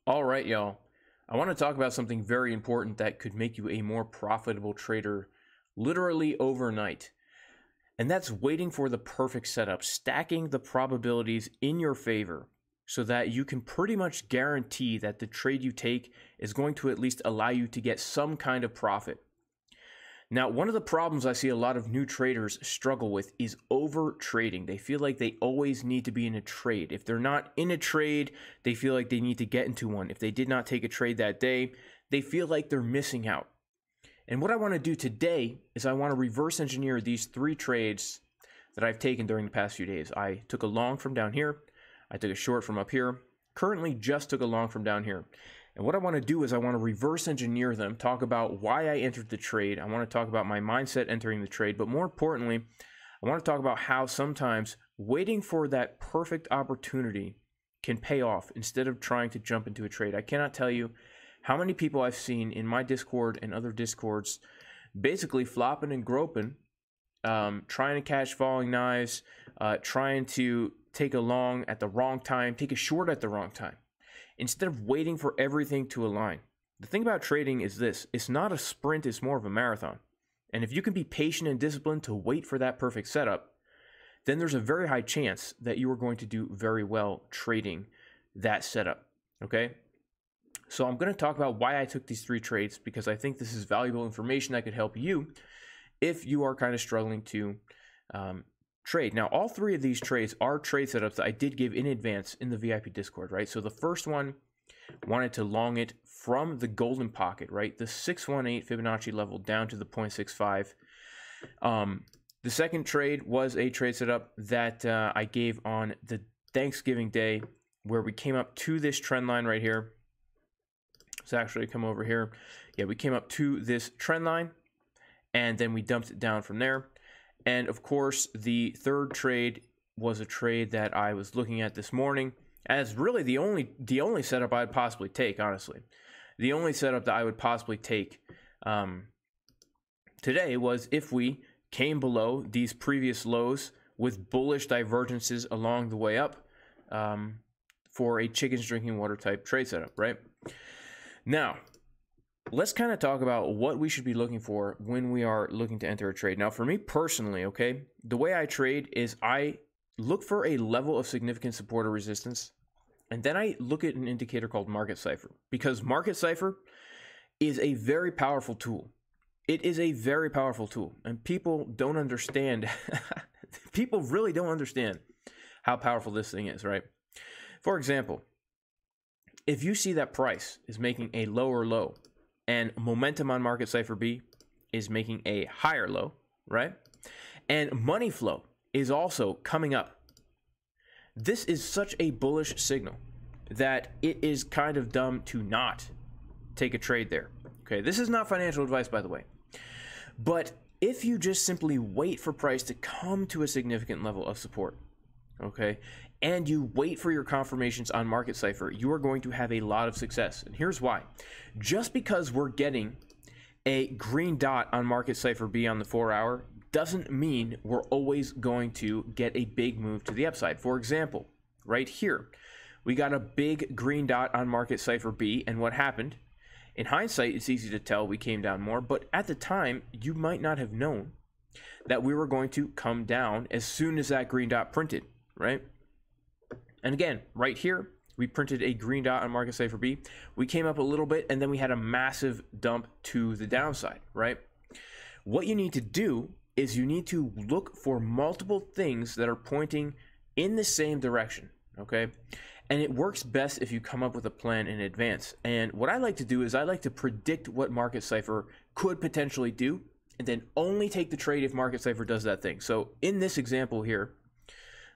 All right, y'all. I want to talk about something very important that could make you a more profitable trader literally overnight. And that's waiting for the perfect setup, stacking the probabilities in your favor so that you can pretty much guarantee that the trade you take is going to at least allow you to get some kind of profit. Now, one of the problems I see a lot of new traders struggle with is over trading. They feel like they always need to be in a trade. If they're not in a trade, they feel like they need to get into one. If they did not take a trade that day, they feel like they're missing out. And what I want to do today is I want to reverse engineer these 3 trades that I've taken during the past few days. I took a long from down here. I took a short from up here. Currently just took a long from down here. And what I want to do is I want to reverse engineer them, talk about why I entered the trade. I want to talk about my mindset entering the trade. But more importantly, I want to talk about how sometimes waiting for that perfect opportunity can pay off instead of trying to jump into a trade. I cannot tell you how many people I've seen in my Discord and other Discords basically flopping and groping, trying to catch falling knives, trying to take a long at the wrong time, take a short at the wrong time, instead of waiting for everything to align. The thing about trading is this: it's not a sprint, it's more of a marathon. And if you can be patient and disciplined to wait for that perfect setup, then there's a very high chance that you are going to do very well trading that setup, okay? So I'm going to talk about why I took these 3 trades, because I think this is valuable information that could help you if you are kind of struggling to trade. Now, all 3 of these trades are trade setups that I did give in advance in the VIP Discord, right? So the first one wanted to long it from the golden pocket, right? The 618 Fibonacci level down to the 0.65. The second trade was a trade setup that I gave on the Thanksgiving day, where we came up to this trend line right here. Let's actually come over here. Yeah, we came up to this trend line, and then we dumped it down from there. And of course, the third trade was a trade that I was looking at this morning as really the only setup I'd possibly take, honestly. The only setup that I would possibly take today was if we came below these previous lows with bullish divergences along the way up for a chickens drinking water type trade setup, right? Now, let's kind of talk about what we should be looking for when we are looking to enter a trade. Now, for me personally, okay, the way I trade is I look for a level of significant support or resistance, and then I look at an indicator called Market Cipher, because Market Cipher is a very powerful tool. It is a very powerful tool, and people don't understand. People really don't understand how powerful this thing is, right? For example, if you see that price is making a lower low and momentum on Market Cipher B is making a higher low, right? And money flow is also coming up. This is such a bullish signal that it is kind of dumb to not take a trade there. Okay, this is not financial advice, by the way. But if you just simply wait for price to come to a significant level of support, okay, and you wait for your confirmations on Market Cipher, you are going to have a lot of success. And here's why. Just because we're getting a green dot on Market Cipher B on the 4-hour doesn't mean we're always going to get a big move to the upside. For example, right here, we got a big green dot on Market Cipher B, and what happened? In hindsight, it's easy to tell we came down more, but at the time, you might not have known that we were going to come down as soon as that green dot printed, right? And again, right here, we printed a green dot on Market Cipher B. We came up a little bit, and then we had a massive dump to the downside, right? What you need to do is you need to look for multiple things that are pointing in the same direction, okay? And it works best if you come up with a plan in advance. And what I like to do is I like to predict what Market Cipher could potentially do, and then only take the trade if Market Cipher does that thing. So in this example here,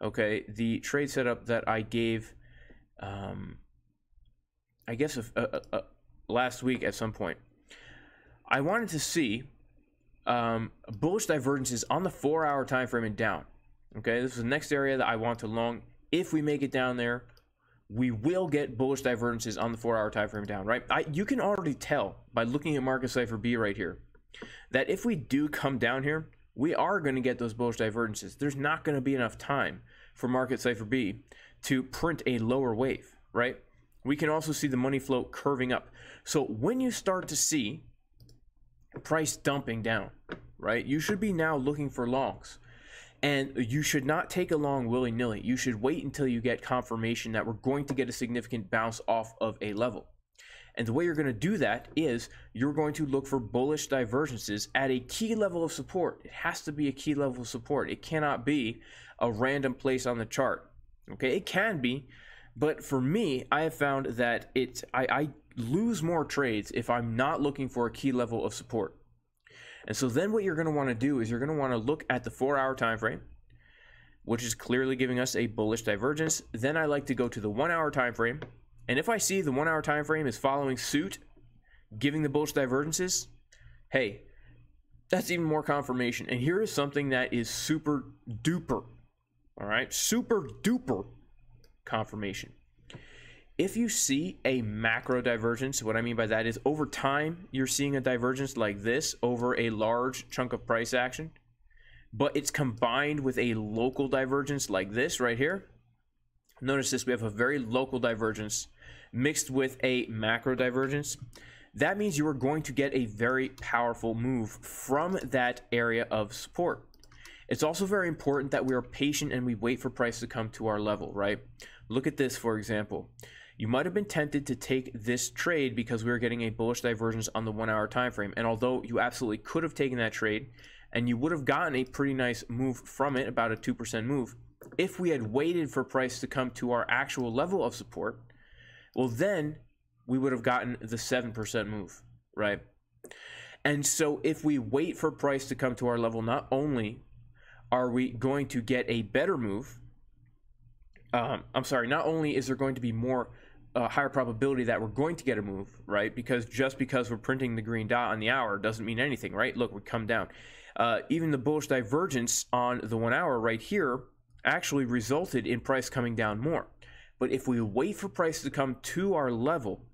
okay, the trade setup that I gave, I guess last week at some point, I wanted to see bullish divergences on the 4-hour time frame and down. Okay, this is the next area that I want to long. If we make it down there, we will get bullish divergences on the 4-hour time frame down, right? You can already tell by looking at Market Cipher B right here that if we do come down here, we are going to get those bullish divergences. There's not going to be enough time for Market Cipher B to print a lower wave, right? we can also see the money flow curving up. So when you start to see price dumping down, right, you should be now looking for longs. And you should not take a long willy-nilly. You should wait until you get confirmation that we're going to get a significant bounce off of a level. And the way you're going to do that is you're going to look for bullish divergences at a key level of support. It has to be a key level of support. It cannot be a random place on the chart. Okay, it can be, but for me, I have found that I lose more trades if I'm not looking for a key level of support. And so then what you're going to want to do is you're going to want to look at the 4-hour time frame, which is clearly giving us a bullish divergence. Then I like to go to the 1-hour time frame. And if I see the 1-hour time frame is following suit, giving the bullish divergences, hey, that's even more confirmation. And here is something that is super duper, all right, super duper confirmation. If you see a macro divergence, what I mean by that is over time, you're seeing a divergence like this over a large chunk of price action, but it's combined with a local divergence like this right here. Notice this, we have a very local divergence mixed with a macro divergence. That means you are going to get a very powerful move from that area of support. It's also very important that we are patient and we wait for price to come to our level, right? Look at this, for example. You might have been tempted to take this trade because we were getting a bullish divergence on the 1-hour time frame. And although you absolutely could have taken that trade and you would have gotten a pretty nice move from it, about a 2% move, if we had waited for price to come to our actual level of support, well, then we would have gotten the 7% move, right? And so if we wait for price to come to our level, not only are we going to get a better move, not only is there going to be more higher probability that we're going to get a move, right? Because just because we're printing the green dot on the hour doesn't mean anything, right? Look, we come down. Even the bullish divergence on the 1 hour right here actually resulted in price coming down more. But if we wait for price to come to our level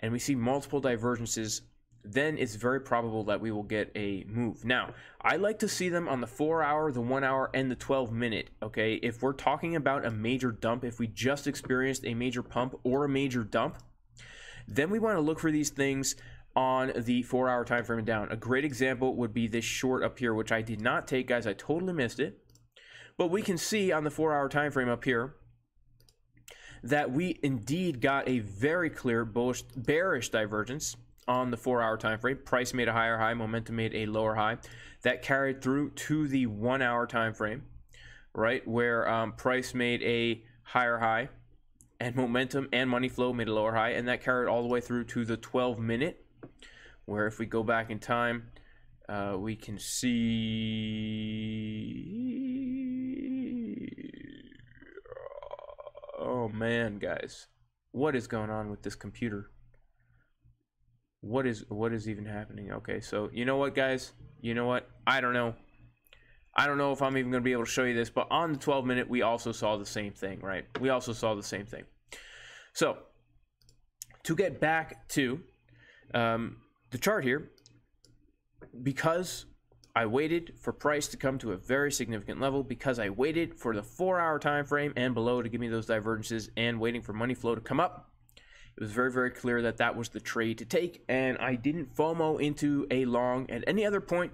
and we see multiple divergences, then it's very probable that we will get a move. Now, I like to see them on the 4-hour, the 1 hour, and the 12-minute, okay? If we're talking about a major dump, if we just experienced a major pump or a major dump, then we want to look for these things on the 4-hour time frame and down. A great example would be this short up here, which I did not take, guys. I totally missed it. But we can see on the 4-hour time frame up here that we indeed got a very clear bearish divergence on the 4-hour time frame. Price made a higher high, momentum made a lower high. That carried through to the 1-hour time frame, right, where price made a higher high and momentum and money flow made a lower high, and that carried all the way through to the 12-minute, where if we go back in time, we can see, oh man, guys, what is going on with this computer? What is even happening? Okay, so you know what, guys? You know what? I don't know if I'm even going to be able to show you this, but on the 12-minute, we also saw the same thing, right? We also saw the same thing. So to get back to the chart here, because I waited for price to come to a very significant level, because I waited for the 4-hour time frame and below to give me those divergences, and waiting for money flow to come up, it was very, very clear that that was the trade to take, and I didn't FOMO into a long at any other point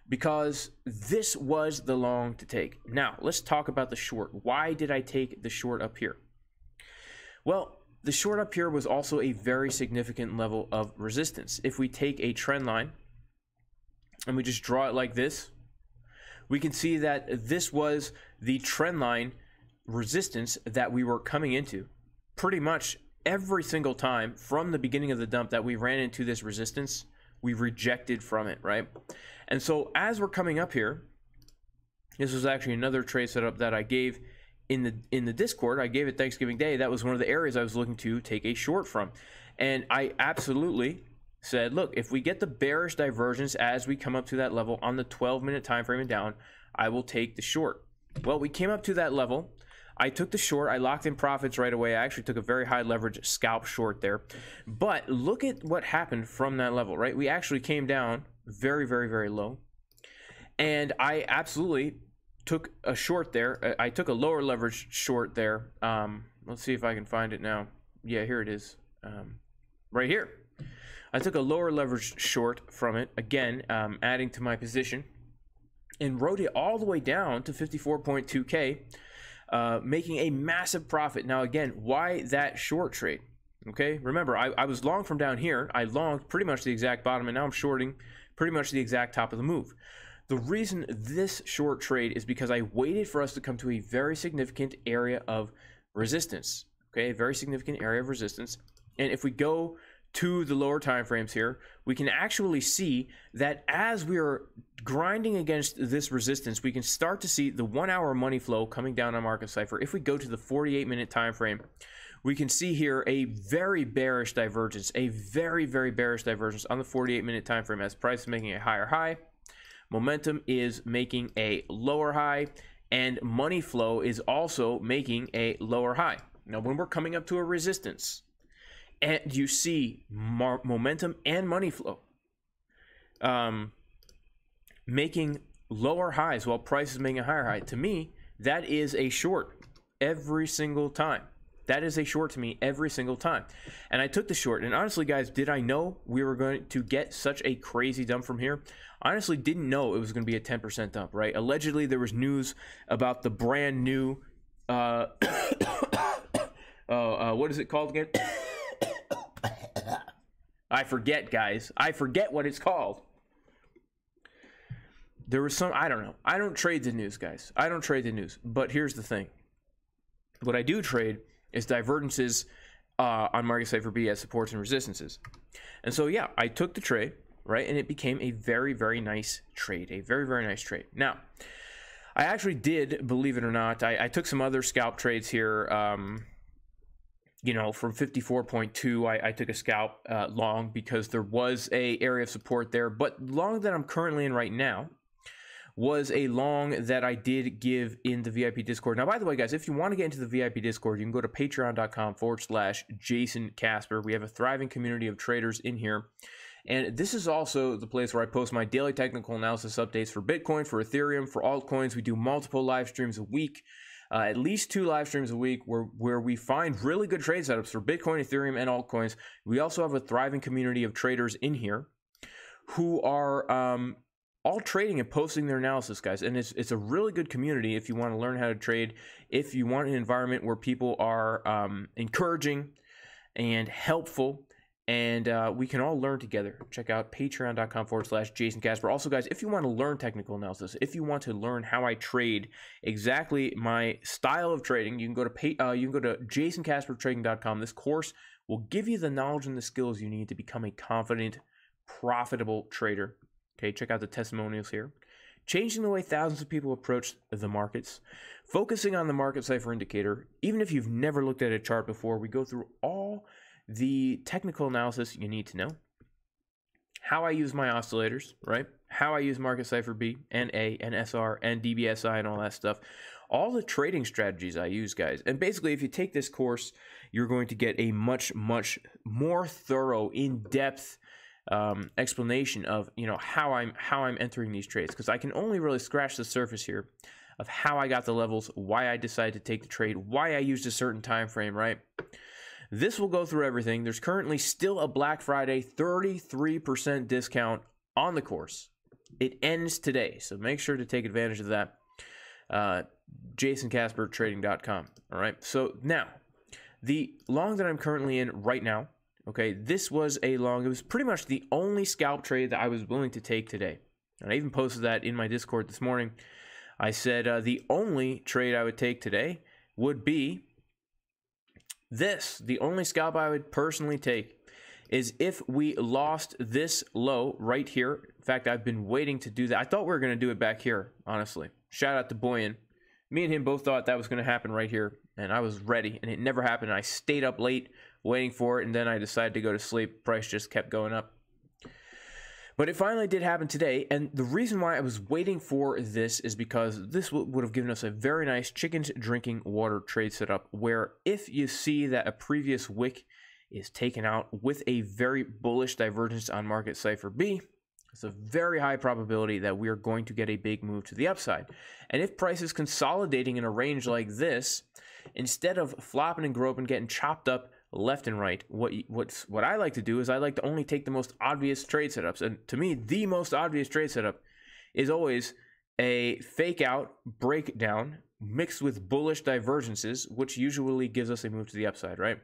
because this was the long to take. Now, let's talk about the short. Why did I take the short up here? Well, the short up here was also a very significant level of resistance. If we take a trend line and we just draw it like this, we can see that this was the trend line resistance that we were coming into pretty much every single time from the beginning of the dump that we ran into this resistance, we rejected from it, right? And so as we're coming up here, this was actually another trade setup that I gave in the Discord. I gave it Thanksgiving Day. That was one of the areas I was looking to take a short from. And I absolutely said, look, if we get the bearish divergence as we come up to that level on the 12-minute time frame and down, I will take the short. Well, we came up to that level. I took the short. I locked in profits right away. I actually took a very high leverage scalp short there. But look at what happened from that level, right? We actually came down very, very, very low. And I absolutely took a short there. I took a lower leverage short there. Let's see if I can find it now. yeah, here it is, right here. I took a lower leverage short from it, again, adding to my position, and rode it all the way down to 54.2K, making a massive profit. Now, again, why that short trade? Okay, remember, I was long from down here. I longed pretty much the exact bottom, and now I'm shorting pretty much the exact top of the move. The reason this short trade is because I waited for us to come to a very significant area of resistance. Okay, a very significant area of resistance. And if we go to the lower time frames here, we can actually see that as we are grinding against this resistance, we can start to see the 1 hour money flow coming down on Market Cipher. If we go to the 48-minute time frame, we can see here a very bearish divergence, a very, very bearish divergence on the 48-minute time frame as price is making a higher high, momentum is making a lower high, and money flow is also making a lower high. Now, when we're coming up to a resistance, and you see momentum and money flow making lower highs while price is making a higher high, to me, that is a short every single time. That is a short to me every single time. And I took the short. And honestly, guys, did I know we were going to get such a crazy dump from here? I honestly didn't know it was going to be a 10% dump, right? Allegedly, there was news about the brand new, what is it called again? I forget, guys. I forget what it's called. There was some, I don't know. I don't trade the news, guys. I don't trade the news. But here's the thing. What I do trade is divergences on Market Cipher B as supports and resistances. And so, yeah, I took the trade, right? And it became a very, very nice trade. A very, very nice trade. Now, I actually did, believe it or not, I took some other scalp trades here. You know, from 54.2, I took a scalp long because there was a area of support there. But long that I'm currently in right now was a long that I did give in the VIP Discord. Now, by the way, guys, if you want to get into the VIP Discord, you can go to patreon.com/Jason Casper. We have a thriving community of traders in here. And this is also the place where I post my daily technical analysis updates for Bitcoin, for Ethereum, for altcoins. We do multiple live streams a week. At least 2 live streams a week where we find really good trade setups for Bitcoin, Ethereum, and altcoins. We also have a thriving community of traders in here who are all trading and posting their analysis, guys. And it's a really good community if you want to learn how to trade, if you want an environment where people are encouraging and helpful, and we can all learn together. Check out patreon.com/Jason Casper. Also, guys, if you want to learn technical analysis, if you want to learn how I trade exactly my style of trading, you can go to jasoncaspertrading.com. This course will give you the knowledge and the skills you need to become a confident, profitable trader. Okay, check out the testimonials here. Changing the way thousands of people approach the markets, focusing on the Market Cipher indicator. Even if you've never looked at a chart before, we go through all the technical analysis you need to know, how I use my oscillators, right? How I use Market Cipher B and A and SR and DBSI and all that stuff. All the trading strategies I use, guys. And basically, if you take this course, you're going to get a much, much more thorough, in-depth explanation of, you know, how I'm entering these trades, because I can only really scratch the surface here of how I got the levels, why I decided to take the trade, why I used a certain time frame, right? This will go through everything. There's currently still a Black Friday 33% discount on the course. It ends today, so make sure to take advantage of that. JasonCasperTrading.com. All right. So now, the long that I'm currently in right now, okay, this was a long. It was pretty much the only scalp trade that I was willing to take today. And I even posted that in my Discord this morning. I said the only trade I would take today would be this. The only scalp I would personally take is if we lost this low right here. In fact, I've been waiting to do that. I thought we were going to do it back here, honestly. Shout out to Boyan. Me and him both thought that was going to happen right here, and I was ready, and it never happened. I stayed up late waiting for it, and then I decided to go to sleep. Price just kept going up. But it finally did happen today, and the reason why I was waiting for this is because this would have given us a very nice chickens drinking water trade setup, where if you see that a previous wick is taken out with a very bullish divergence on Market Cipher B, it's a very high probability that we are going to get a big move to the upside. And if price is consolidating in a range like this, instead of flopping and groping, getting chopped up left and right. What I like to do is I like to only take the most obvious trade setups. And to me, the most obvious trade setup is always a fake out breakdown mixed with bullish divergences, which usually gives us a move to the upside, right?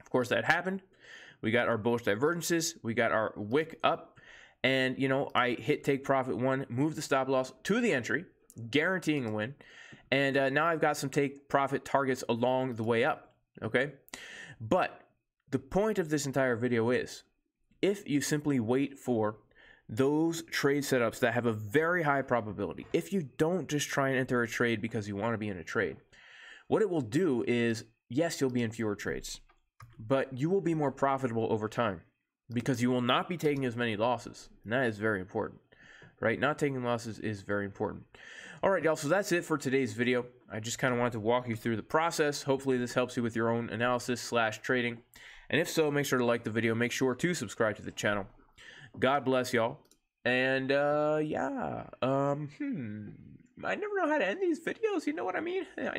Of course, that happened. We got our bullish divergences. We got our wick up. And, you know, I hit take profit one, move the stop loss to the entry, guaranteeing a win. And now I've got some take profit targets along the way up, okay? But the point of this entire video is, if you simply wait for those trade setups that have a very high probability, if you don't just try and enter a trade because you want to be in a trade, what it will do is, yes, you'll be in fewer trades, but you will be more profitable over time because you will not be taking as many losses. And that is very important, right? Not taking losses is very important. All right, y'all, so that's it for today's video. I just kind of wanted to walk you through the process. Hopefully this helps you with your own analysis / trading. And if so, make sure to like the video. Make sure to subscribe to the channel. God bless y'all. And yeah, I never know how to end these videos. You know what I mean? I